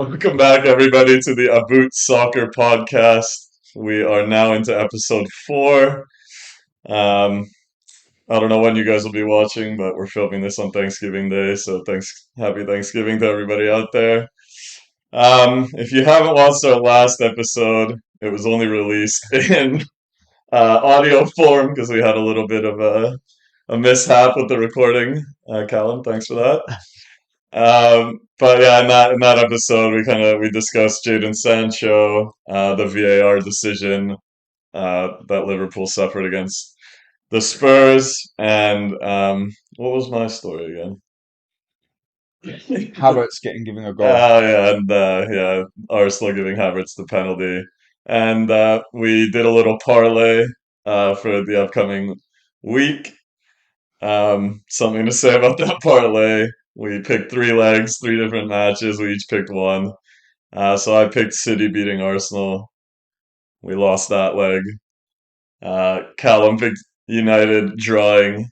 Welcome back, everybody, to the Aboot Soccer Podcast. We are now into episode 4. Um, I don't know when you guys will be watching, but we're filming this on Thanksgiving Day, so happy Thanksgiving to everybody out there. If you haven't watched our last episode, it was only released in audio form because we had a little bit of a mishap with the recording. Callum, thanks for that. But yeah, in that episode, we discussed Jadon Sancho, the VAR decision that Liverpool suffered against the Spurs, and what was my story again? Havertz getting given a goal. Yeah, and yeah, Arsenal giving Havertz the penalty, and we did a little parlay for the upcoming week. Something to say about that parlay. We picked 3 legs, 3 different matches. We each picked one. So I picked City beating Arsenal. We lost that leg. Callum picked United drawing,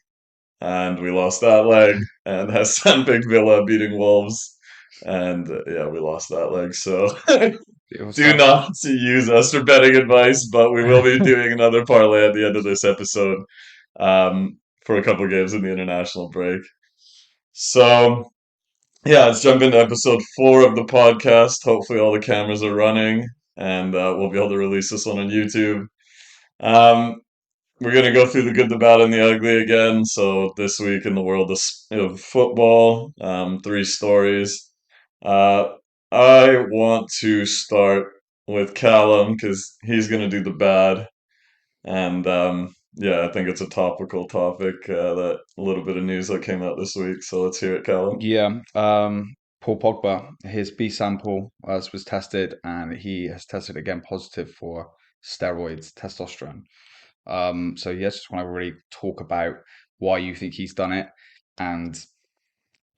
and we lost that leg. And Hassan picked Villa beating Wolves, and yeah, we lost that leg. So It was do tough. not use us for betting advice, but we will be doing another parlay at the end of this episode for a couple games in the international break. So yeah, let's jump into episode 4 of the podcast. Hopefully, all the cameras are running, and we'll be able to release this one on YouTube. Um, we're gonna go through the good, the bad, and the ugly again. So this week in the world of football, 3 stories. Uh, I want to start with Callum because he's gonna do the bad, and yeah, I think it's a topical topic. That a little bit of news that came out this week. So let's hear it, Callum. Yeah, Paul Pogba, his B sample was tested, and he has tested again positive for steroids, testosterone. So yes, just want to really talk about why you think he's done it, and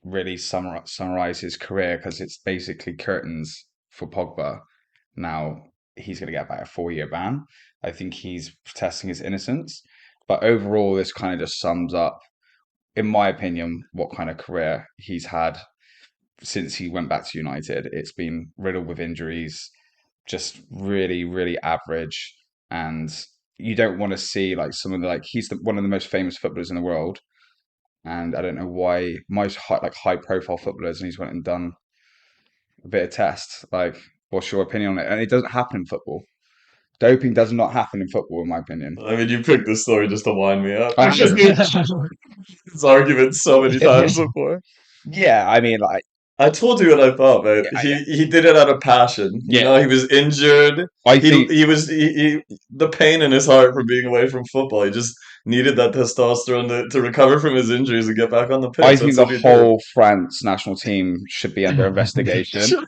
really summarize his career because it's basically curtains for Pogba. Now he's going to get about a 4-year ban. I think he's protesting his innocence, but overall, this kind of just sums up, in my opinion, what kind of career he's had since he went back to United. It's been riddled with injuries, just really, really average. And you don't want to see like some of the like one of the most famous footballers in the world. And I don't know why most high profile footballers, and he's went and done a bit of tests. Like, what's your opinion on it? And it doesn't happen in football. Doping does not happen in football, in my opinion. I mean, you picked this story just to wind me up. I You've this argument so many times before. yeah, I mean, like, I told you what I thought, man. yeah, He did it out of passion. You yeah. know, he was injured. I think He the pain in his heart from being away from football. He just needed that testosterone to recover from his injuries and get back on the I pitch. think That's the what he did. whole France national team should be under investigation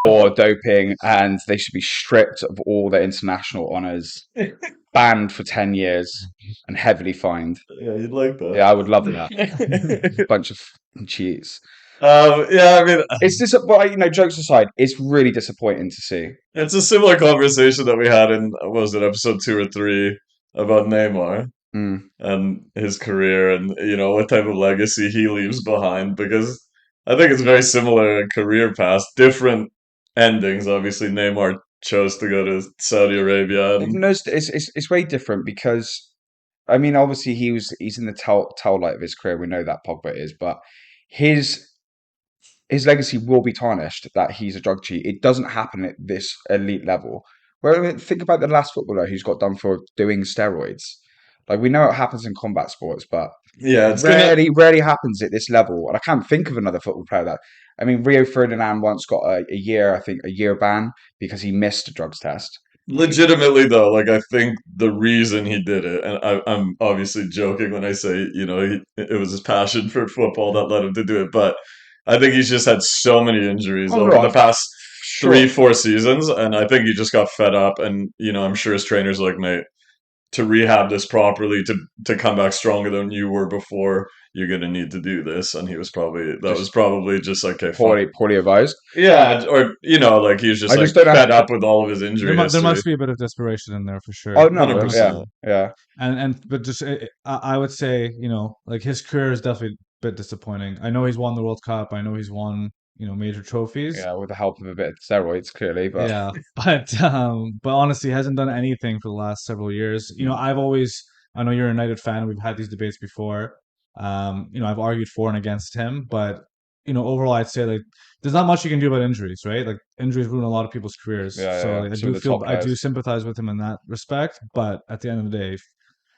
for doping, and they should be stripped of all their international honours, banned for 10 years, and heavily fined. Yeah, you'd like Yeah, I would love that. that. Bunch of cheats. Yeah, I mean, But jokes aside, it's really disappointing to see. it's a similar conversation that we had in, what was it, episode 2 or 3 about Neymar Mm. and his career and what type of legacy he leaves behind because I think it's very similar in career paths, different endings. Obviously, Neymar chose to go to Saudi Arabia, and No, it's way different because I mean, obviously he's in the tail light of his career. We know that Pogba is, but his his legacy will be tarnished that he's a drug cheat. It doesn't happen at this elite level. Well, I mean, think about the last footballer who's got done for doing steroids. Like we know it happens in combat sports, but yeah, it's gonna rarely happens at this level. And I can't think of another football player that. I mean, Rio Ferdinand once got a year, I think, a year ban because he missed a drugs test. legitimately though. Like I think the reason he did it, and I'm obviously joking when I say it was his passion for football that led him to do it, but I think he's just had so many injuries Oh over no, the past three, sure. 4 seasons, and I think he just got fed up. And I'm sure his trainers are like, mate, to rehab this properly, to come back stronger than you were before, you're gonna need to do this. And that was Just probably just like, okay, fuck. poorly advised. Yeah, or like he was just I like just don't know. fed up with all of his There, injury there history. must be a bit of desperation in there for sure. Oh Hundred no, yeah, percent. yeah. But just I would say like his career is definitely a bit disappointing. I know he's won the World Cup. I know he's won major trophies. Yeah, with the help of a bit of steroids, clearly, but Yeah, but honestly, he hasn't done anything for the last several years. I know you're a United fan, and we've had these debates before. I've argued for and against him, but overall, I'd say like there's not much you can do about injuries, right? Like injuries ruin a lot of people's careers. So yeah. like, Some of the top I do players. sympathize with him in that respect. But at the end of the day, if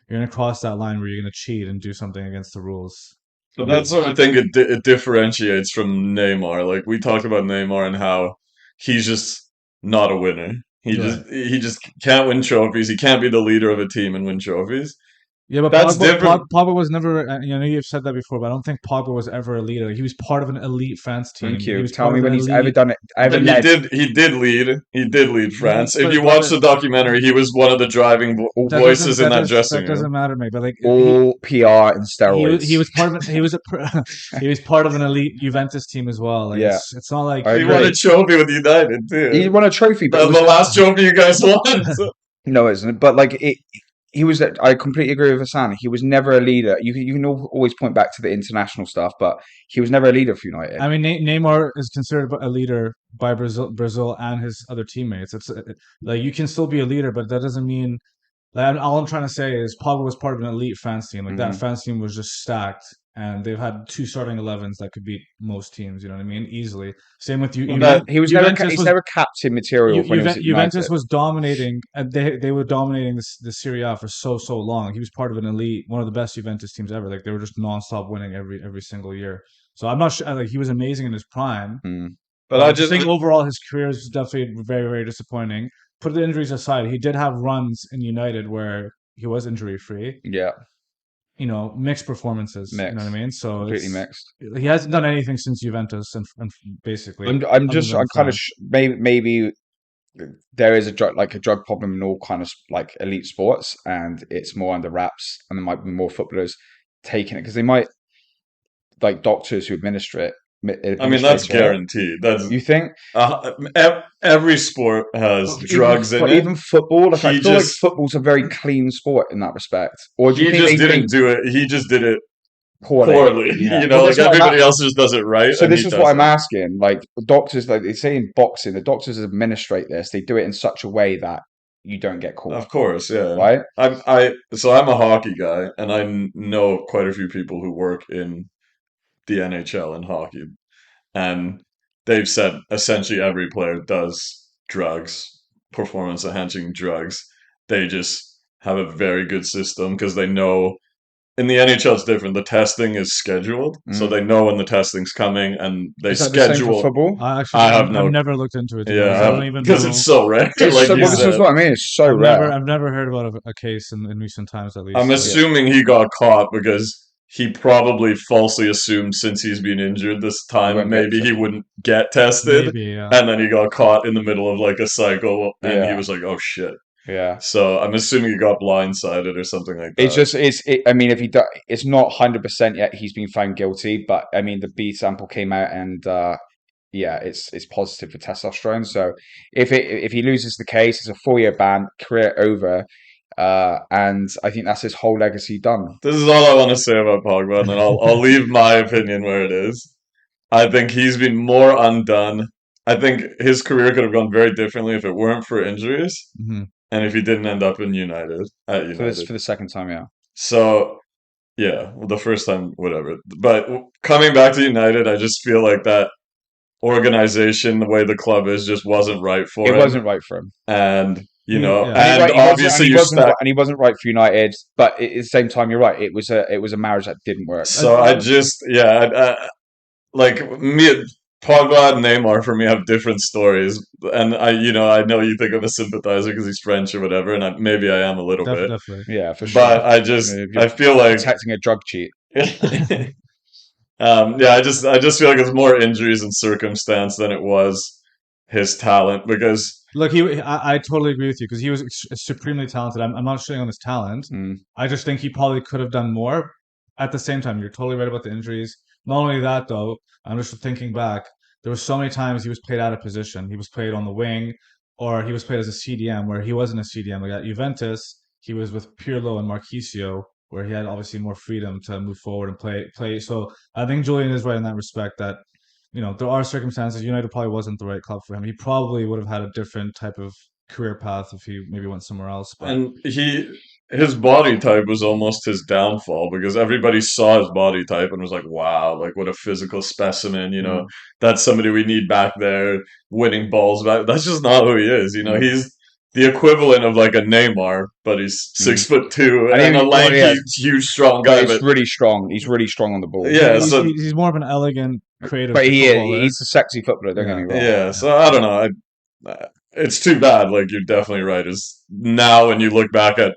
you're gonna cross that line where you're gonna cheat and do something against the rules, But don't that's what I think it differentiates from Neymar. Like we talked about Neymar and how he's just not a winner. right. He just can't win trophies. He can't be the leader of a team and win trophies. Yeah, but That's different. Pogba was never. I know you've said that before, but I don't think Pogba was ever a leader. He was part of an elite France Thank team. He you. was Tell part me of an when he's ever elite. done it, ever But he led. did he did lead France. If you watch But the documentary, he was one of the driving voices in that dressing that room. doesn't matter, mate. But like All PR and he steroids. was part of he was he was part of an elite Juventus team as well. Like Yeah, it's not like I He won a agree. trophy with United He too. won a trophy, but it That's was the last trophy you guys won. So. no, isn't it? But like it, he was. I completely agree with Hassan. He was never a leader. You can always point back to the international stuff, but he was never a leader for United. I mean, Neymar is considered a leader by Brazil and his other teammates. It's like you can still be a leader, but that doesn't mean. Like, all I'm trying to say is Pogba was part of an elite France team. Like that Hmm. France team was just stacked, and they've had two starting 11s that could beat most teams. You know what I mean? Easily. Same with you. Well, that He was never. Juventus He's was never captain material when he was at Juventus United. was dominating. They were dominating the Serie A for so long. He was part of an elite, one of the best Juventus teams ever. Like they were just nonstop winning every single year. So I'm not sure. Like he was amazing in his prime, Mm. but but I I just just think overall his career is definitely very disappointing. Put the injuries aside, he did have runs in United where he was injury free. Yeah, Mixed performances. You know what I mixed, mean? So completely mixed. he hasn't done anything since Juventus and basically other I'm than kind of France. maybe there is a drug problem in all kind of like elite sports, and it's more under wraps, and there might be more footballers taking it because they might like doctors who I mean administrate that's care. guaranteed. That's You think? every sport has But drugs in but it. even football, like I He feel like just football's a very clean sport in that respect. Or do you he think just they didn't think do it. He just did it poorly? poorly. Yeah. You Well, know, like that's what I'm at. everybody else just does it right, So and this he is what I'm doesn't. asking. Like doctors, like they say in boxing, the doctors administrate this. They do it in such a way that you don't get caught, Of course, yeah. right? I'm a hockey guy, and know quite a few people who work in the NHL and hockey, and they've said essentially every player does drugs, performance enhancing drugs. They just have a very good system because they know in the NHL it's different. The testing is scheduled, so Mm. they know when the testing's coming and they Is that the same for schedule. football? I actually, I have I've no, never looked into it to be yeah, honest. I I have don't even because it's know. so rare, It's like so, you well, this is Yeah, said. what I mean. It's so rare. I've never heard about a case in recent times, at I'm least. Like, Yeah. assuming he got caught because he probably falsely assumed since he's been injured this You time, won't get maybe he tested. wouldn't get tested. maybe, yeah. And then he got caught in the middle of like a cycle and he Yeah. was like, oh shit. Yeah. So I'm assuming he got blindsided or something like It's that. just I mean, if he do, it's not 100% yet. He's been found guilty, but I mean, the B sample came out, and yeah, it's positive for testosterone. So if he loses the case, it's a 4-year ban, career over, and I think that's his whole legacy done. This is all I want to say about Pogba, and then I'll leave my opinion where it is. I think he's been more undone. I think his career could have gone very differently if it weren't for injuries Hmm. and if he didn't end up in United at For United. the second time, yeah. So yeah, well, the first time, whatever. But coming back to United, I just feel like that organization, the way the club is, just wasn't right It for him. wasn't right for him. And Yeah. and obviously you stack. And he wasn't right for United, but at the same time, you're right. It was a marriage that didn't work. So I just like me, Pogba and Neymar for me have different stories, and I know you think I'm a sympathizer because he's French or whatever, and maybe I am a little bit, Definitely. Yeah, for sure. but You're I feel like. protecting a drug cheat. Yeah, I just feel like it's more injuries and circumstance than it was his talent because Look, I totally agree with you because he was supremely talented. I'm not shitting on his talent. Mm. I just think he probably could have done more. At the same time, you're totally right about the injuries. Not only that, though, I'm just thinking back. There were so many times he was played out of position. He was played on the wing, or he was played as a CDM where he wasn't a CDM. Like at Juventus, he was with Pirlo and Marquisio, where he had obviously more freedom to move forward and play. So I think Julian is right in that respect that there are circumstances. United probably wasn't the right club for him. He probably would have had a different type of career path if he maybe went somewhere else. But And his body type was almost his downfall because everybody saw his body type and was like, wow, like what a physical specimen, Mm, that's somebody we need back there winning balls back. That's just not who he is, mm, he's the equivalent of like a Neymar, but he's mm. 6'2" And and a he, well, lanky, yeah, huge, strong but guy. it's But really strong. He's really strong on the ball. yeah, yeah, he's so he's more of an elegant, creative But footballer. he's a sexy footballer. Don't get Yeah, me wrong. yeah, yeah, so I don't know. It's too bad. Like you're definitely right. Is now when you look back at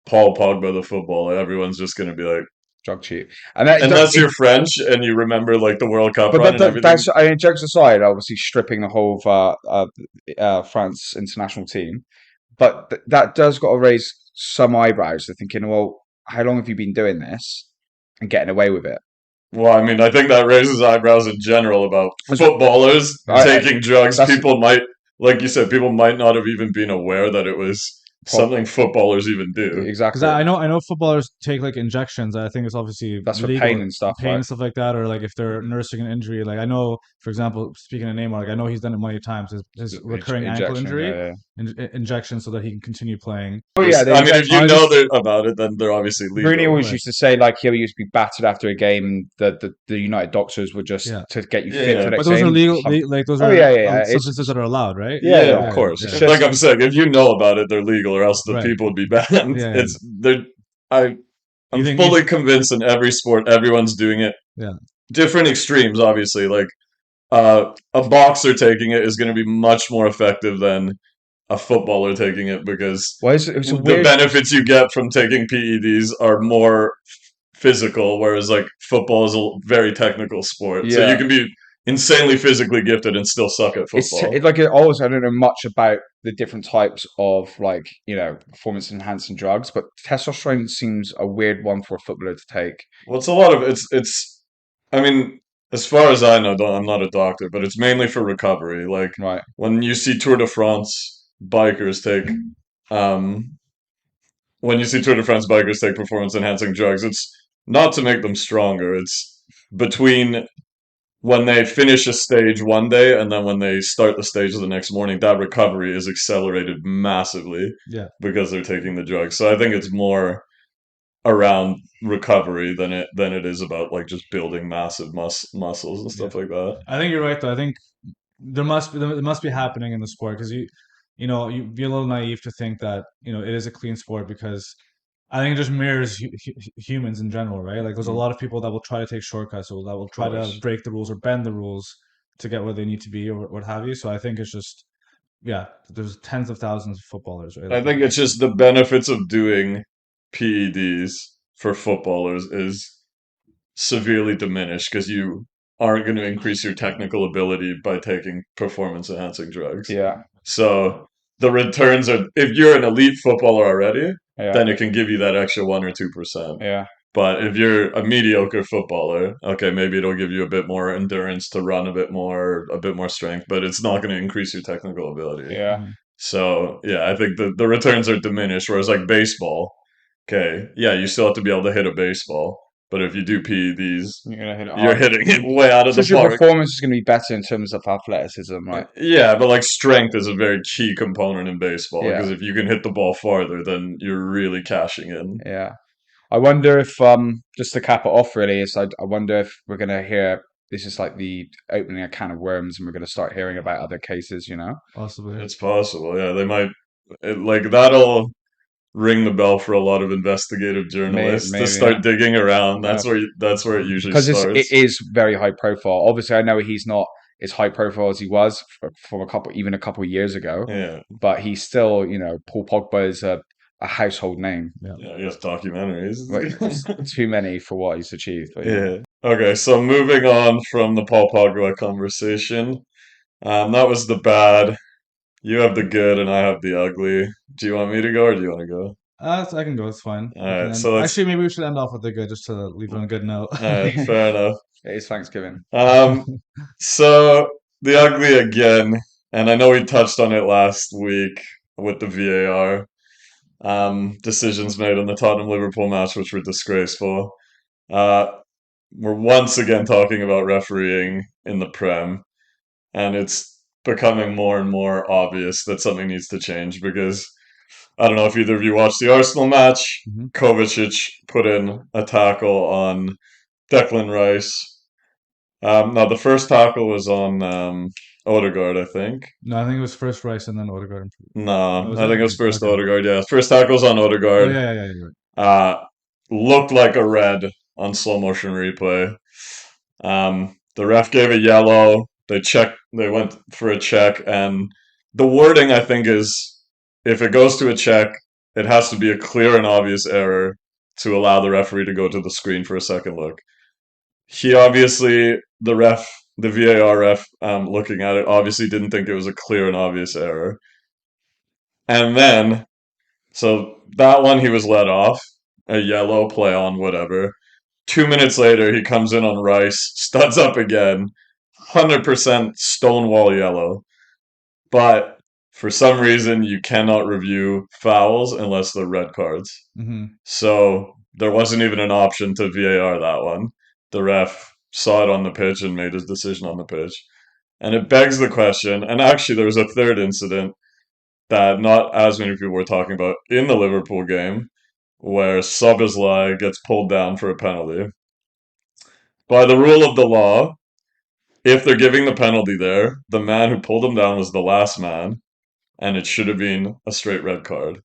Paul Pogba, the footballer, everyone's just gonna be like, Drug cheap. And that unless you're French and you remember like the World Cup but run and everything. that's, I mean, jokes aside, obviously stripping the whole of France international team, but that does got to raise some eyebrows. They're thinking, well, how long have you been doing this and getting away with it? Well, I mean, I think that raises eyebrows in general about That's what footballers yeah. taking drugs. that's People might, like you said, people might not have even been aware that it was prob- something footballers even do. Because exactly. I know footballers take like injections. I think it's obviously That's for pain legal, and stuff, pain right? and stuff like that, or like if they're nursing an injury. Like I know, for example, speaking of Neymar, like I know he's done it many times. His recurring ankle Injection. injury, Yeah, yeah. injection so that he can continue playing. Oh yeah, the I mean, if you I injection. know just about it, then they're obviously Rooney legal. always right, used to say like he used to be battered after a game. The United doctors would just yeah. to get you Yeah, fit for yeah. the But next those are game. legal. Like those Oh are yeah, yeah, yeah. substances that are allowed, right? Yeah, Yeah, of yeah. course. It's Yeah, Like just I'm saying, if you know about it, they're legal, or else the right. people would be banned. Yeah, yeah. It's they're I You I'm think you fully should? convinced in every sport, everyone's doing it. Yeah, Different extremes, obviously. Like a boxer taking it is going to be much more effective than a footballer taking it because well, it's a the weird. benefits you get from taking PEDs are more physical, whereas like football is a very technical sport. So you Yeah, can be insanely physically gifted and still suck at it's football. like it always. I don't know much about the different types of like performance enhancing drugs, but testosterone seems a weird one for a footballer to take. Well, it's a lot of it's. I mean, as far as I know, I'm not a doctor, but it's mainly for recovery. Like Right. when you see Tour de France bikers take, um, when you see Tour de France bikers take performance enhancing drugs, it's not to make them stronger. It's between when they finish a stage one day and then when they start the stage the next morning, that recovery is accelerated massively yeah, because they're taking the drugs. So I think it's more around recovery than it is about like just building massive muscles and yeah. stuff like that. I think you're right though. I think there must be happening in the sport because you'd be a little naive to think that it is a clean sport because I think it just mirrors humans in general, right? Like there's a Mm, lot of people that will try to take shortcuts or that will of try to course. break the rules or bend the rules to get where they need to be or what have you. So I think it's just yeah, there's tens of thousands of footballers, right? I Like think it's just the benefits of doing PEDs for footballers is severely diminished because you aren't going to increase your technical ability by taking performance enhancing drugs. Yeah. So the returns are, if you're an elite footballer already, Yeah. then it can give you that extra 1 or 2%. Yeah. But if you're a mediocre footballer, okay, maybe it'll give you a bit more endurance to run a bit more strength, but it's not going to increase your technical ability. Yeah. mhm, So yeah, I think the returns are diminished. Whereas like baseball, okay, yeah, you still have to be able to hit a baseball, but if you do PEDs, You're gonna hit it you're hard. hitting it way out of So the your park. performance is gonna be better in terms of athleticism, right? Yeah, but like strength is a very key component in baseball Yeah. because if you can hit the ball farther, then you're really cashing in. Yeah. I wonder if just to cap it off really is I wonder if we're gonna hear this is like the opening a can of worms and we're gonna start hearing about other cases, you know? possibly. It's possible, yeah. They might like that'll ring the bell for a lot of investigative journalists to Maybe, start yeah. digging around. Yeah. That's where it usually Because it starts. is very high profile. Obviously I know he's not as high profile as he was from a couple of years ago, Yeah, but he's still, Paul Pogba is a household name. Yeah. yeah. I guess documentaries. Like it's too many for what he's achieved, but yeah. Yeah. Okay, so moving on from the Paul Pogba conversation, that was the bad. You have the good, and I have the ugly. Do you want me to go, or do you want to go? I can go. It's fine. All We can right, end. so let's. Actually, maybe we should end off with the good, just to leave it on a good note. All right, fair enough. It is Thanksgiving. Um, so the ugly again, and I know we touched on it last week with the VAR decisions made on the Tottenham Liverpool match, which were disgraceful. Uh, we're once again talking about refereeing in the Prem, and it's becoming more and more obvious that something needs to change because I don't know if either of you watched the Arsenal match. Hmm. Kovacic put in a tackle on Declan Rice. No, the first tackle was on Odegaard, I think. No, I think it was first Rice and then Odegaard. No, Was I it? think it was first Okay. Odegaard. Yeah, first tackle's on Oh Odegaard. yeah, yeah, yeah. You're right. Looked like a red on slow motion replay. The ref gave a yellow. They checked. They went for a check, and the wording I think is if it goes to a check, it has to be a clear and obvious error to allow the referee to go to the screen for a second look. He obviously, the VAR ref, looking at it, obviously didn't think it was a clear and obvious error. And then, so that one he was let off, a yellow play on, whatever. 2 minutes later, he comes in on Rice, studs up again, 100% stonewall yellow. But for some reason, you cannot review fouls unless they're red cards. Hmm. So there wasn't even an option to VAR that one. The ref saw it on the pitch and made his decision on the pitch. And it begs the question, and actually there was a third incident that not as many people were talking about in the Liverpool game, where Szoboszlai gets pulled down for a penalty. By the rule of the law, if they're giving the penalty there, the man who pulled him down was the last man, and it should have been a straight red card.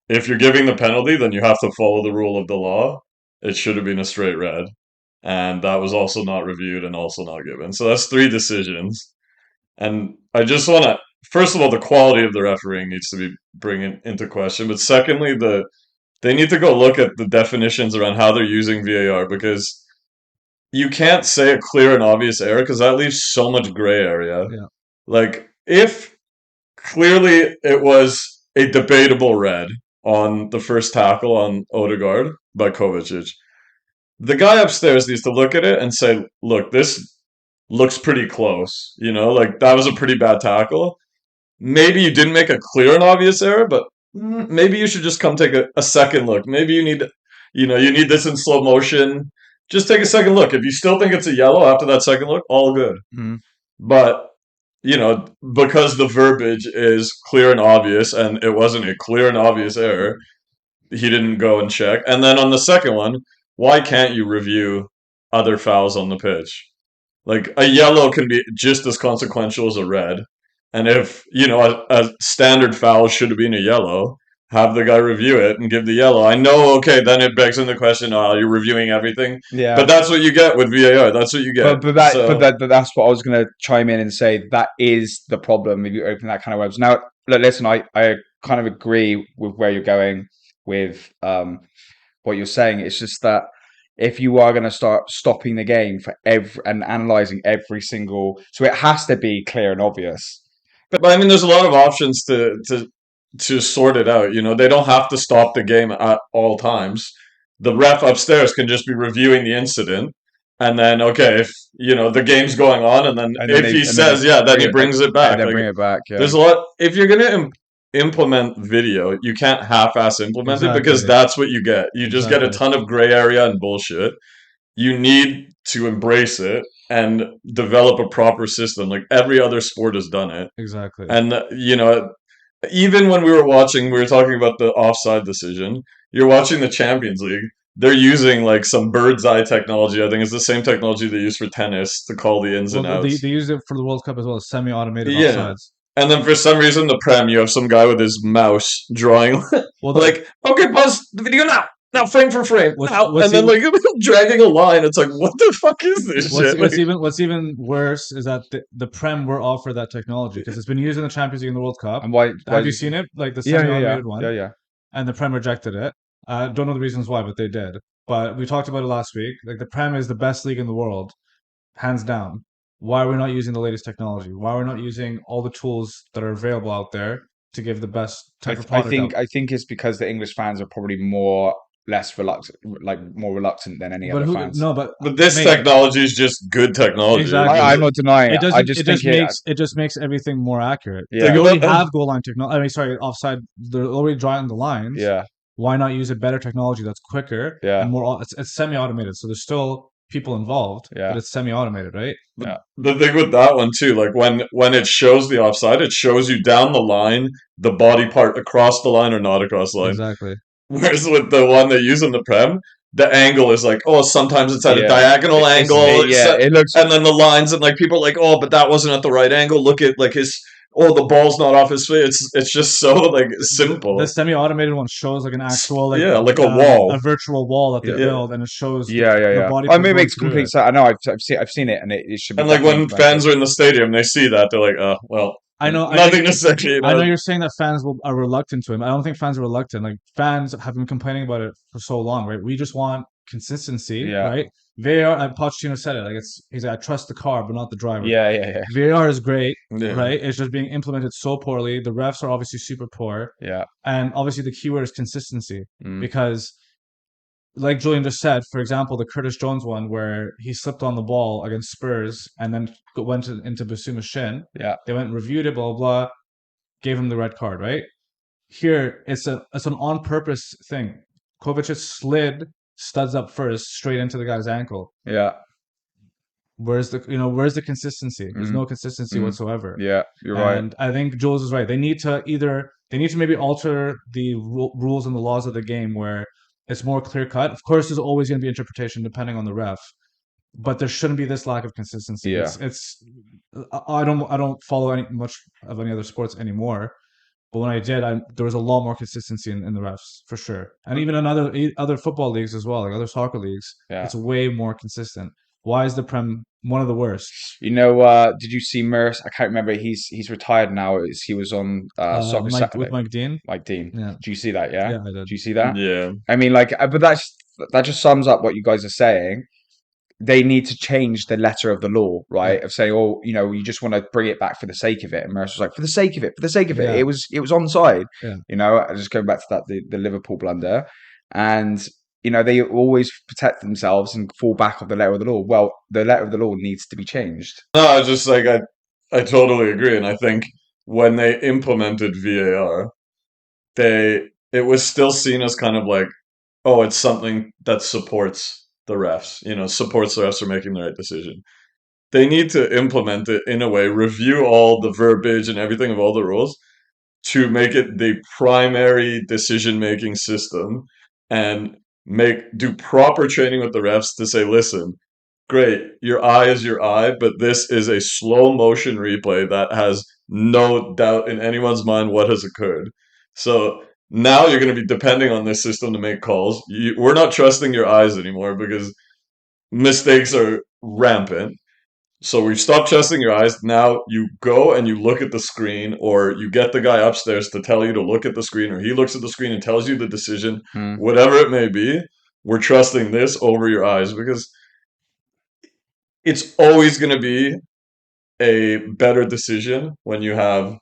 If you're giving the penalty, then you have to follow the rule of the law. It should have been a straight red. And that was also not reviewed and also not given. So that's three decisions. And I just want to, first of all, the quality of the refereeing needs to be bringing into question. But secondly, they need to go look at the definitions around how they're using VAR because you can't say a clear and obvious error because that leaves so much gray area. Yeah. Like, if clearly it was a debatable red on the first tackle on Odegaard by Kovacic, the guy upstairs needs to look at it and say, look, this looks pretty close. You know, like that was a pretty bad tackle. Maybe you didn't make a clear and obvious error, but maybe you should just come take a second look. Maybe you need, you need this in slow motion. Just take a second look. If you still think it's a yellow after that second look, all good. Mm. But, because the verbiage is clear and obvious and it wasn't a clear and obvious error, he didn't go and check. And then on the second one, why can't you review other fouls on the pitch? Like a yellow can be just as consequential as a red. And if, a standard foul should have been a yellow, have the guy review it and give the yellow. I know, okay, then it begs in the question, oh, you're reviewing everything. Yeah. But that's what you get with VAR. That's what you get. But that's what I was going to chime in and say. That is the problem if you open that kind of webs. Now, look, listen, I kind of agree with where you're going with what you're saying. It's just that if you are going to start stopping the game for every and analyzing every single, so it has to be clear and obvious. But I mean, there's a lot of options to sort it out. They don't have to stop the game at all times. The ref upstairs can just be reviewing the incident, and then okay, if the game's going on, and then if he says then he brings it back. Then bring it back. Yeah. There's a lot. If you're gonna implement video, you can't half-ass implement it because that's what you get. You just get a ton of gray area and bullshit. You need to embrace it and develop a proper system. Like every other sport has done it. Exactly. And even when we were talking about the offside decision. You're watching the Champions League. They're using like some bird's eye technology. I think it's the same technology they use for tennis to call the ins and outs. They use it for the World Cup as well, semi-automated Yeah. offsides. And then for some reason, the Prem, you have some guy with his mouse drawing. Well, like, okay, pause the video now. Now, frame for frame. Now. And then, even, like, dragging a line. It's like, what the fuck is this shit? What's even worse is that the Prem were offered that technology because it's been used in the Champions League and the World Cup. And why have you seen it? Like the semi-automated one? Yeah. And the Prem rejected it. Don't know the reasons why, but they did. But we talked about it last week. Like the Prem is the best league in the world, hands down. Why are we not using the latest technology? Why are we not using all the tools that are available out there to give the best type of product? I think it's because the English fans are probably more reluctant than any other fans. No, but this technology is just good technology. Exactly. I'm not denying it. It just makes everything more accurate. Yeah. You already have goal line technology. I mean, sorry, offside. They're already drawing the lines. Yeah. Why not use a better technology that's quicker and more? It's semi-automated, so there's still people involved, Yeah. but it's semi-automated, right? Yeah. The thing with that one too, like when it shows the offside, it shows you down the line the body part across the line or not across the line. Exactly. Whereas with the one they use in the Prem, the angle is like, oh, sometimes it's at a Yeah. diagonal angle, It looks. and then the lines and like people are like, oh, but that wasn't at the right angle. Look at like his, oh, the ball's not off his face. It's just so like The simple. semi-automated one shows like an actual Yeah, like a wall. a virtual wall that they Yeah. build, and it shows Yeah, the yeah. body I part mean, it going makes through complete it. sense. I know. I've seen it, and it should be And like definitely when implemented. fans are in the stadium, they see that they're like, oh, well, I know nothing to say. You I know know? you're saying that fans are reluctant to him. I don't think fans are reluctant. Like fans have been complaining about it for so long, right? We just want consistency, Yeah. right? VAR, and Pochettino said it. Like he's like, I trust the car, but not the driver. Yeah, yeah, VAR is great, Yeah. right? It's just being implemented so poorly. The refs are obviously super poor, yeah. and obviously the keyword is consistency Mm. because, like Julian just said, for example, the Curtis Jones one where he slipped on the ball against Spurs and then went into Basuma's shin. Yeah. They went and reviewed it, blah blah blah, gave him the red card, right? Here, it's an on purpose thing. Kovacic slid studs up first, straight into the guy's ankle. Yeah. Where's the consistency? There's no consistency Mm. whatsoever. Yeah. You're right. And I think Jules is right. They need to maybe alter the rules and the laws of the game where it's more clear cut. Of course, there's always going to be interpretation depending on the ref, but there shouldn't be this lack of consistency. Yeah. It's I don't follow much of any other sports anymore. But when I did, there was a lot more consistency in the refs for sure, and even in other football leagues as well, like other soccer leagues, Yeah. it's way more consistent. Why is the Prem one of the worst? You know, did you see Merce? I can't remember. He's retired now. He was on Soccer Mike Saturday. Mike Dean. Mike Dean. Yeah, Do you see that? Yeah. yeah, I did. Do you see that? Yeah. I mean, like, but that just sums up what you guys are saying. They need to change the letter of the law, right? Yeah. Of saying, oh, you just want to bring it back for the sake of it. And Merce was like, for the sake of it, for the sake of it. Yeah. It was onside. Yeah. Just going back to that the Liverpool blunder, and they always protect themselves and fall back on the letter of the law. Well, the letter of the law needs to be changed. No, I just like I totally agree, and I think when they implemented VAR, it was still seen as kind of like, oh, it's something that supports the refs, supports the refs for making the right decision. They need to implement it in a way, review all the verbiage and everything of all the rules to make it the primary decision-making system and do proper training with the refs to say, listen, great, your eye is your eye, but this is a slow motion replay that has no doubt in anyone's mind what has occurred. So now you're going to be depending on this system to make calls. We're not trusting your eyes anymore because mistakes are rampant. So we've stopped trusting your eyes. Now you go and you look at the screen, or you get the guy upstairs to tell you to look at the screen, or he looks at the screen and tells you the decision, whatever it may be. We're trusting this over your eyes because it's always going to be a better decision when you have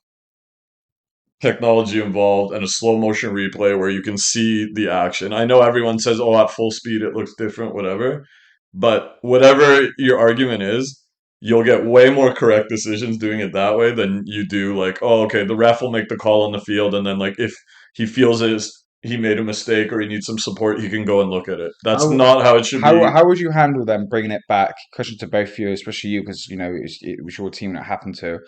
technology involved and a slow motion replay where you can see the action. I know everyone says, oh, at full speed it looks different, whatever. But whatever your argument is, you'll get way more correct decisions doing it that way than you do like, oh, okay, the ref will make the call on the field, and then like if he feels he made a mistake or he needs some support, he can go and look at it. That's not how it should be. How would you handle them bringing it back? Question to both of you, especially you, because it was your team that happened to. It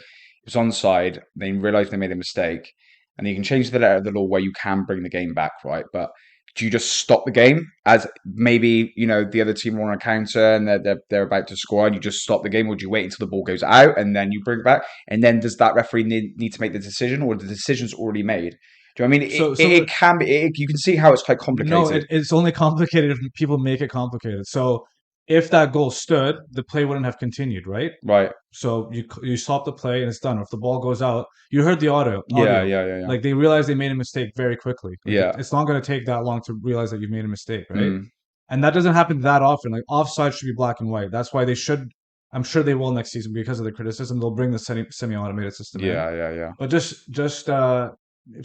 was onside. They realised they made a mistake, and you can change the letter of the law where you can bring the game back, right? But do you just stop the game as maybe the other team are on a counter and they're about to score, and you just stop the game, or do you wait until the ball goes out and then you bring it back? And then does that referee need to make the decision, or the decision's already made? Do you know what I mean? It can be. You can see how it's quite complicated. No, it's only complicated if people make it complicated. So if that goal stood, the play wouldn't have continued, right? Right. So you stop the play and it's done. Or if the ball goes out, you heard the audio. Yeah. Like they realize they made a mistake very quickly. Like Yeah. it's not going to take that long to realize that you've made a mistake, right? And that doesn't happen that often. Like offside should be black and white. That's why they should. I'm sure they will next season because of the criticism. They'll bring the semi-automated system in. Yeah. But just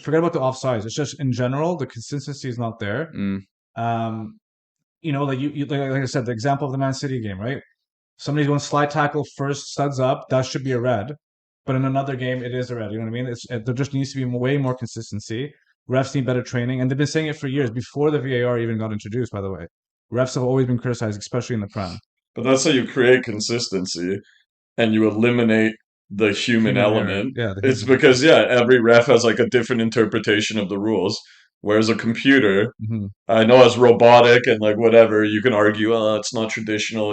forget about the offsides. It's just in general the consistency is not there. Like like I said, the example of the Man City game, right? Somebody's going slide tackle first, studs up. That should be a red. But in another game, it is a red. You know what I mean? There just needs to be way more consistency. Refs need better training, and they've been saying it for years before the VAR even got introduced. By the way, refs have always been criticized, especially in the Prem. But that's how you create consistency and you eliminate the human Human error. element. Yeah, the It's human. because, yeah, every ref has like a different interpretation of the rules. Whereas a computer, Mhm. I know as robotic and like whatever, you can argue, oh, it's not traditional,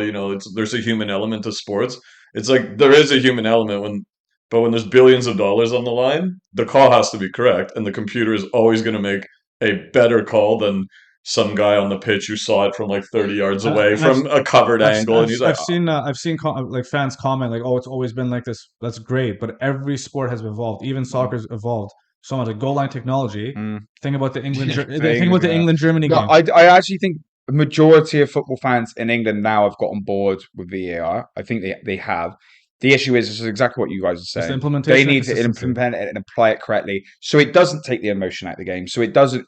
there's a human element to sports. It's like there is a human element but when there's billions of dollars on the line, the call has to be correct, and the computer is always going to make a better call than some guy on the pitch who saw it from like 30 yards away And I've from a covered angle, and he's like, I've seen like fans comment like, "Oh, it's always been like this." That's great, but every sport has evolved. Even soccer's evolved so much. Like goal line technology. Mm. Think about the England. The Think about English, the yeah. England Germany No, game. I actually think the majority of football fans in England now have got on board with VAR. I think they have. The issue is exactly what you guys are It's the saying. They implementation and need to consistency. implement it and apply it correctly, so it doesn't take the emotion out of the game. So it doesn't,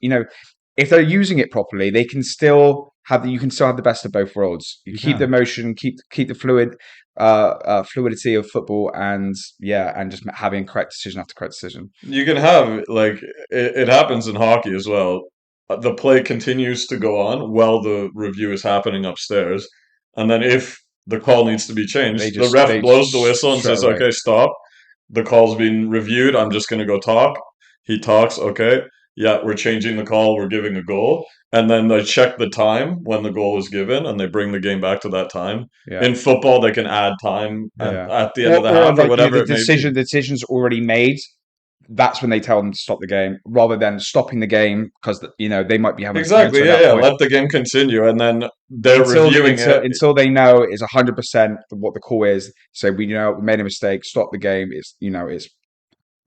if they're using it properly, they can still have you can still have the best of both worlds. You You keep the can. emotion, keep the fluidity of football, and and just having correct decision after correct decision. you can have like it happens in hockey as well. The play continues to go on while the review is happening upstairs, and then if the call needs to be changed, the ref They blows the whistle and straight says, away. "Okay, stop. The call's been reviewed. I'm just going to go talk." He talks. Okay, yeah, we're changing the call. We're giving a goal, and then they check the time when the goal is given, and they bring the game back to that time. Yeah. In football, they can add time Yeah. at the end of the Or half or like whatever the it may be. decision's already made. That's when they tell them to stop the game, rather than stopping the game because they might be having a counter Exactly. at Yeah, that yeah. point. Let the game continue, and then they're reviewing it. Until they know it's 100% what the call is. So we made a mistake. Stop the game. It's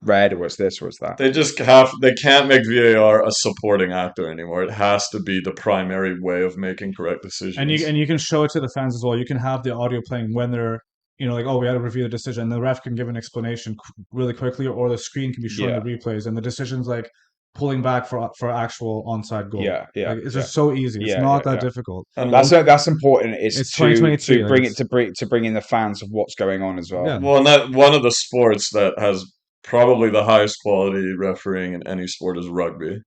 red or it's this or it's that. They can't make VAR a supporting actor anymore. It has to be the primary way of making correct decisions. And you can show it to the fans as well. You can have the audio playing when they're, like, oh, we had to review the decision, and the ref can give an explanation really quickly, or the screen can be showing the Yeah, replays, and the decision's like pulling back for actual onside goal. yeah, yeah, Like it's yeah, just so easy. It's yeah, not yeah, that yeah. difficult. And That's important. Is It's 2023. to Like bring it it's to bring in the fans of what's going on as well. yeah, well, and that one of the sports that has probably the highest quality refereeing in any sport is rugby.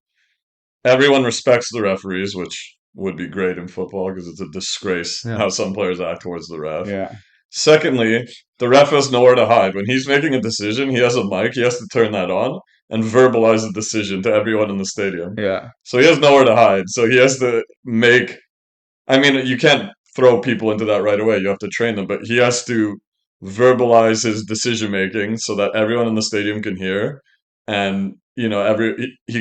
Everyone respects the referees, which would be great in football because it's a disgrace yeah. how some players act towards the ref. Yeah, Secondly, the ref has nowhere to hide. When he's making a decision, he has a mic, he has to turn that on and verbalize the decision to everyone in the stadium. yeah, So he has nowhere to hide. So he has to make, I mean, you can't throw people into that right away. You have to train them, but he has to verbalize his decision making so that everyone in the stadium can hear and, he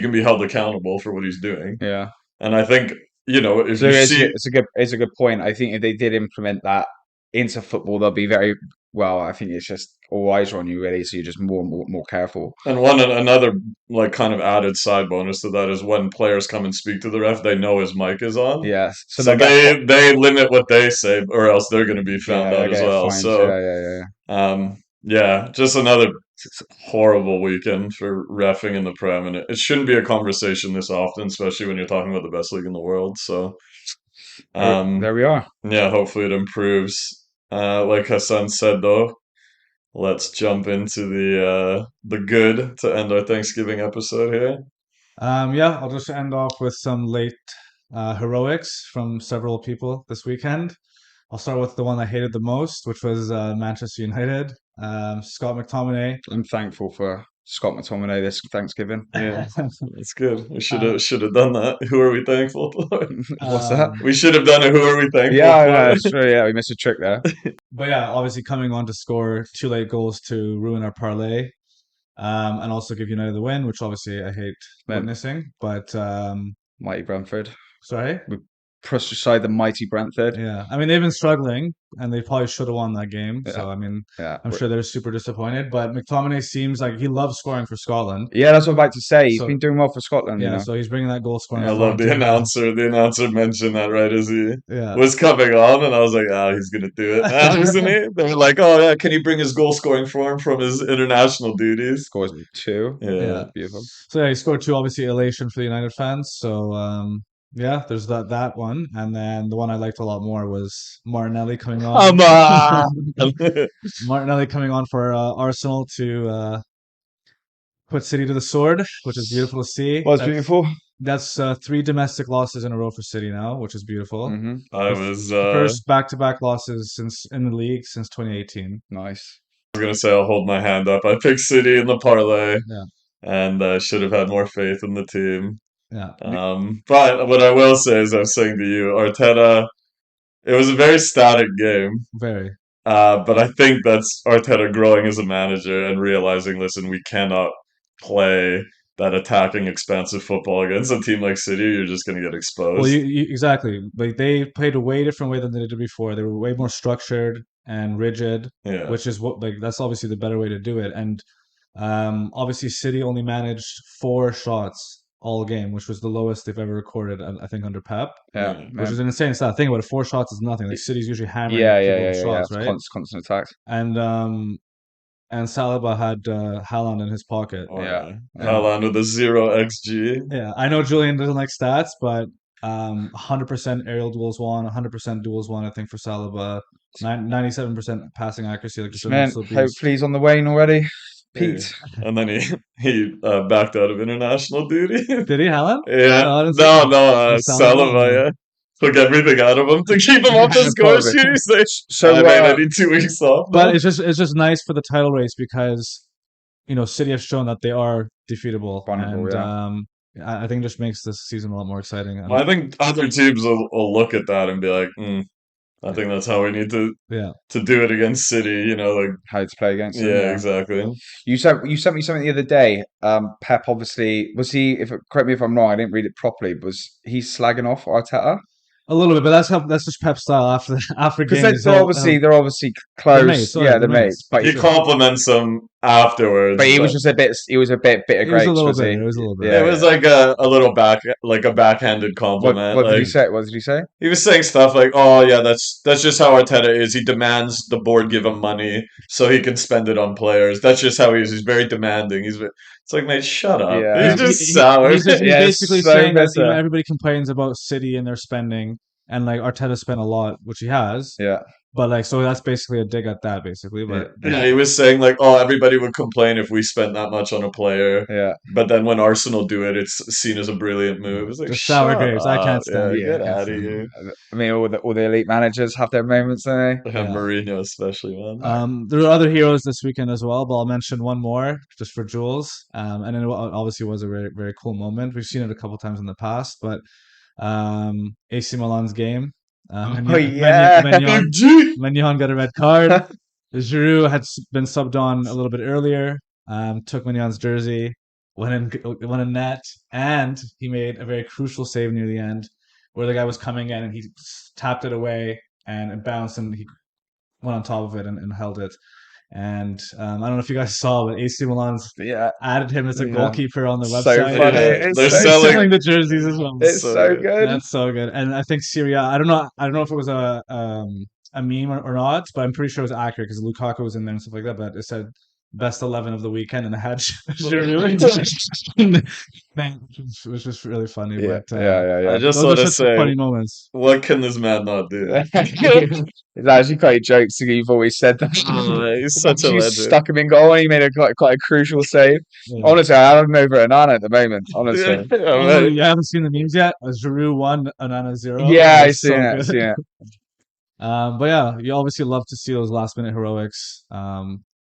can be held accountable for what he's doing. yeah. And I think, if So you see it's a good point. I think if they did implement that into football, they'll be very well. I think it's just all eyes are on you really, so you're just more careful. And another like kind of added side bonus to that is when players come and speak to the ref, they know his mic is on, Yeah, so so they'll get they limit what they say, or else they're going to be found yeah out they'll as get well. fined. So, Yeah. yeah, just another horrible weekend for refing in the Prem, and it shouldn't be a conversation this often, especially when you're talking about the best league in the world. So, There we are. yeah, hopefully it improves. Like Hassan said, though. Let's jump into the good to end our Thanksgiving episode here. Yeah, I'll just end off with some late heroics from several people this weekend. I'll start with the one I hated the most, which was Manchester United. Scott McTominay. I'm thankful for Scott McTominay this Thanksgiving. Yeah, that's good. We um, should have done that. Who are we thankful for? What's that? um, We should have done a who are we thankful Yeah, for? no, sure. Yeah, we missed a trick there. but yeah, obviously coming on to score two late goals to ruin our parlay, and also give United the win, which obviously I hate Then witnessing. But mighty Brentford. sorry, We pushed aside the mighty Brentford. yeah, I mean they've been struggling, and they probably should have won that game. Yeah, So I mean, yeah. I'm sure they're super disappointed. But McTominay seems like he loves scoring for Scotland. Yeah, that's what I'm about to say. He's So been doing well for Scotland, yeah, so he's bringing that goal scoring I Yeah. love form the to England. announcer. The announcer mentioned that right as he Yeah, was coming on, and I was like, "Ah, he's gonna do it now, isn't he?" They were like, "Oh yeah, can he bring his goal scoring form from his international duties?" Scores two. Yeah. yeah. Beautiful. So yeah, he scored two. Obviously, elation for the United fans. So yeah, there's that one, and then the one I liked a lot more was Martinelli coming on. Come on. Martinelli coming on for Arsenal to put City to the sword, which is beautiful to see. Was That's beautiful. That's 3 domestic losses in a row for City now, which is beautiful. Mm-hmm. I The was first back-to-back losses since in the league since 2018. Nice. gonna say I'll hold my hand up. I picked City in the parlay, Yeah, and should have had more faith in the team. yeah, But what I will say is, I was saying to you, Arteta. It was a very static game. very. But I think that's Arteta growing as a manager and realizing, listen, we cannot play that attacking, expansive football against a team like City. You're just going to get Well, exposed. exactly. Like they played a way different way than they did before. They were way more structured and rigid, Yeah, which is what like that's obviously the better way to do it. And obviously, City only managed 4 shots all game, which was the lowest they've ever recorded, I think, under Pep, Yeah, yeah, which man. is an insane stat. Think about it, 4 shots is nothing. Like City's usually hammering Yeah, yeah, people yeah, with yeah, yeah. shots, It's right? constant attacks. And Saliba had Haaland in his pocket. oh Yeah, yeah. yeah. And Haaland with a 0 XG. yeah, I know Julian doesn't like stats, but 100% aerial duels won, 100% duels won, I think, for Saliba. 97% passing accuracy, like just an Man, absolute beast. hopefully he's on the wane already. Yeah. Pete. And then he backed out of international duty. Did he, Haaland? Yeah, Oh, I didn't see no, that. no, Oh, Saliba? Saliba, Oh. yeah. Took everything out of him to keep him off the score Probably. sheet. He's like, I So, mean, I need 2 weeks off But now. it's just nice for the title race because City have shown that they are defeatable, vulnerable, and yeah. I think it just makes this season a lot more exciting. Well, And I think other teams will look at that and be like, I think that's how we need yeah, to do it against City. Like, How to play against them, yeah, yeah. exactly. You sent me something the other day. Pep obviously was he? If correct me if I'm wrong, I didn't read it properly. Was he slagging off Arteta? a little bit, but that's just Pep style. After Because games, they're obviously they're close. mates. Oh yeah, Yeah, they're they're mates. mates But for He sure. compliments them but afterwards, he was but just a bit bitter It was a grapes, little was bit. he? It was a little bit. it Yeah, was yeah. like a little like a backhanded What compliment. what did Like, he say? What did he say? he was saying stuff like, "Oh yeah, that's just how Arteta is. He demands the board give him money so he can spend it on players. That's just how he is. He's very demanding. It's like, mate, shut up. Yeah. He's He, just he, sour." he's Yeah, basically so saying that bitter. everybody complains about City and their spending, and like Arteta spent a lot, which he has, Yeah, but like so that's basically a dig at that, basically. yeah, Yeah, he was saying like, "Oh, everybody would complain if we spent that much on a player." yeah, But then when Arsenal do it, it's seen as a brilliant move. It's like, Just sour shut grapes. I up. can't stand Yeah, it. yeah. I get can't out of stand it. here. I mean, all the elite managers have their moments, don't they? Yeah, Yeah. Mourinho especially, man. There are other heroes this weekend as well, but I'll mention one more just for Jules. And it obviously was a very, very cool moment. We've seen it a couple times in the past, but AC Milan's game. Oh yeah. MG. Mignon got a red card. Giroud had been subbed on a little bit earlier. Took Mignon's jersey, went in net, and he made a very crucial save near the end, where the guy was coming in and he tapped it away and it bounced and he went on top of it and held it. And I don't know if you guys saw, but AC Milan's Yeah, added him as a yeah. goalkeeper on their So website. funny. Yeah, It's they're so He's selling. selling the jerseys as well. it's So so good. good. That's so good. And I think Syria. I don't know if it was a meme or not, but I'm pretty sure it was accurate because Lukaku was in there and stuff like that. But it said best 11 of the weekend, and it had Giroud. It was just really funny. Yeah, But yeah, yeah, I yeah. just those are want to such say, funny moments. what can this man not do? It's actually quite jokes that you've always said that. He's such a You legend. stuck him in goal and he made a quite a crucial save. Yeah. Honestly, I have him over Anana at the moment. Yeah, Honestly. Oh, mate. you haven't seen the memes yet? Giroud 1, Onana 0. Yeah, It I was seen so it. good. Seen it. But yeah, you obviously love to see those last minute heroics.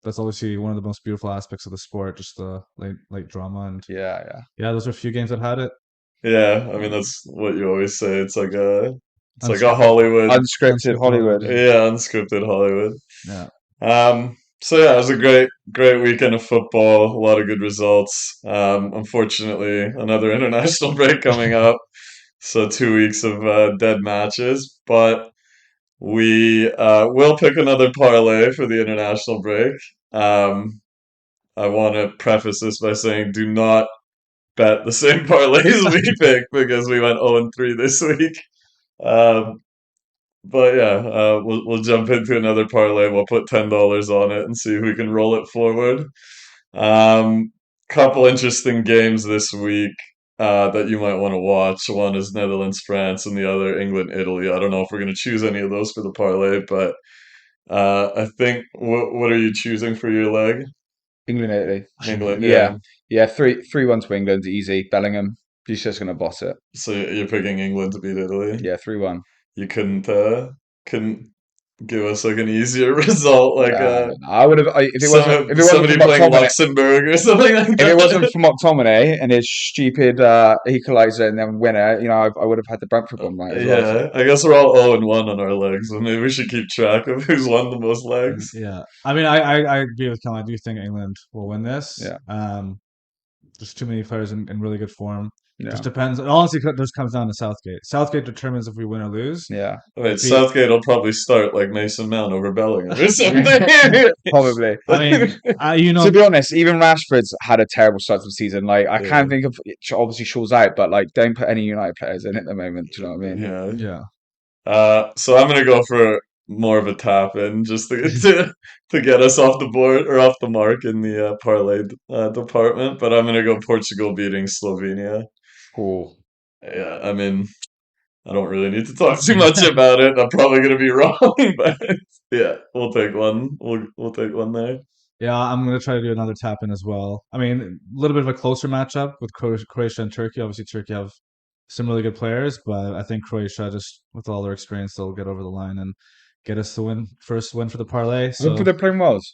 That's obviously one of the most beautiful aspects of the sport, just the late drama. And Yeah, yeah. yeah, those are a few games that had it. Yeah, I mean that's what you always say. It's like a Unscripted, Hollywood, Unscripted unscripted Hollywood. Hollywood. yeah, unscripted Hollywood. Yeah. So yeah, it was a great weekend of football. A lot of good results. Unfortunately, another international break coming up, so 2 weeks of dead matches. But we will pick another parlay for the international break. Um, I want to preface this by saying, do not bet the same parlays we picked because we went 0-3 this week. Um, but yeah, we'll jump into another parlay. We'll put $10 on it and see if we can roll it forward. Couple interesting games this week that you might want to watch. One is Netherlands France, and the other England Italy. I don't know if we're going to choose any of those for the parlay, but I think what are you choosing for your leg? England, Italy. England, Yeah, yeah. yeah. 3-1 to England, easy. Bellingham. He's just gonna boss it. So you're picking England to beat Italy? Yeah, 3-1. You couldn't give us like an easier result, like I would have if it wasn't for somebody playing McTominay. Luxembourg or something like If it that. wasn't for McTominay and his stupid equaliser and then winner, I would have had the Brentford one right as well. So. Yeah, I guess we're all 0-1 on our legs, so maybe we should keep track of who's won the most legs. Yeah, I mean, I agree with Cal. I do think England will win this. Yeah. There's too many players in really good form. Yeah. Just depends. It honestly, just comes down to Southgate. Southgate determines if we win or lose. Yeah. I mean, If he, Southgate will probably start like Mason Mount over Bellingham or something. Probably. I mean, To be honest, even Rashford's had a terrible start to the season. Like I Yeah. can't think of obviously Shaw's out, but like don't put any United players in at the moment. Do you know what I mean? Yeah. yeah. So I'm gonna go for more of a tap in just to get us off the board or off the mark in the parlay department. But I'm gonna go Portugal beating Slovenia. Cool. Yeah, I mean, I don't really need to talk too much about it. I'm probably gonna be wrong, but yeah, we'll take one. We'll take one there. Yeah, I'm gonna try to do another tap in as well. I mean, a little bit of a closer matchup with Croatia and Turkey. Obviously, Turkey have some really good players, but I think Croatia, just with all their experience, they'll get over the line and get us the first win for the parlay. Who So, they're playing Wales?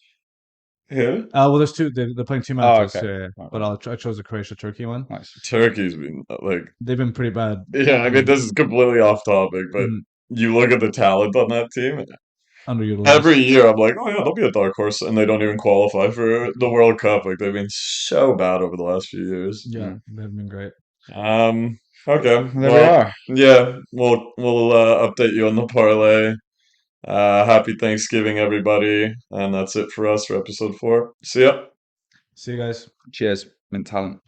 Yeah, well, there's two. They're playing two Oh, matches. okay. Yeah. Right, But right. I chose the Croatia Turkey one. Nice. Turkey's been like, They've been pretty bad. yeah. I mean, this is completely off topic, but Mm, you look at the talent on that team. Every underutilized. year, I'm like, oh yeah, they'll be a dark horse, and they don't even qualify for the World Cup. Like they've been so bad over the last few years. Yeah, Mm. they've been great. Okay, There we well, are. yeah, we'll update you on the parlay. Happy Thanksgiving, everybody, and that's it for us for episode 4. See ya. See you guys. Cheers, mint talent.